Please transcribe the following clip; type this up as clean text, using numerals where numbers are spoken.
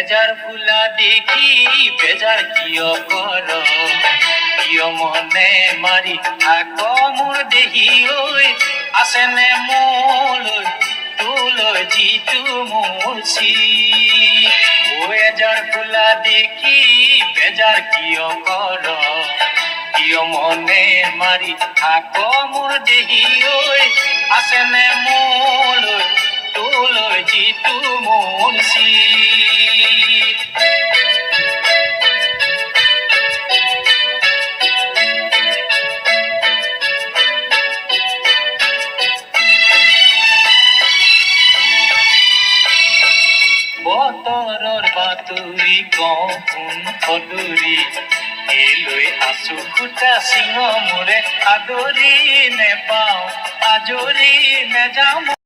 এজাৰ ফুলা দেখি বেজাৰ কিয় কৰ কিয় মনে মাৰি থাক মোৰ দেহি ঐ আছেনে মোলৈ তোলৈ যিটো মোৰ এজাৰ ফুলা দেখি বেজাৰ কিয় কৰ কিয় মনে মাৰি থাক মোৰ দেহি ঐ আছেনে মোলৈ তোলৈ যিটো মোৰ বতৰৰ বাতৰি কওঁ কোন সদুৰি লৈ আছো খুটা চিঙ মোৰে আদৰি নেপাওঁ আজৰি নেযাওঁ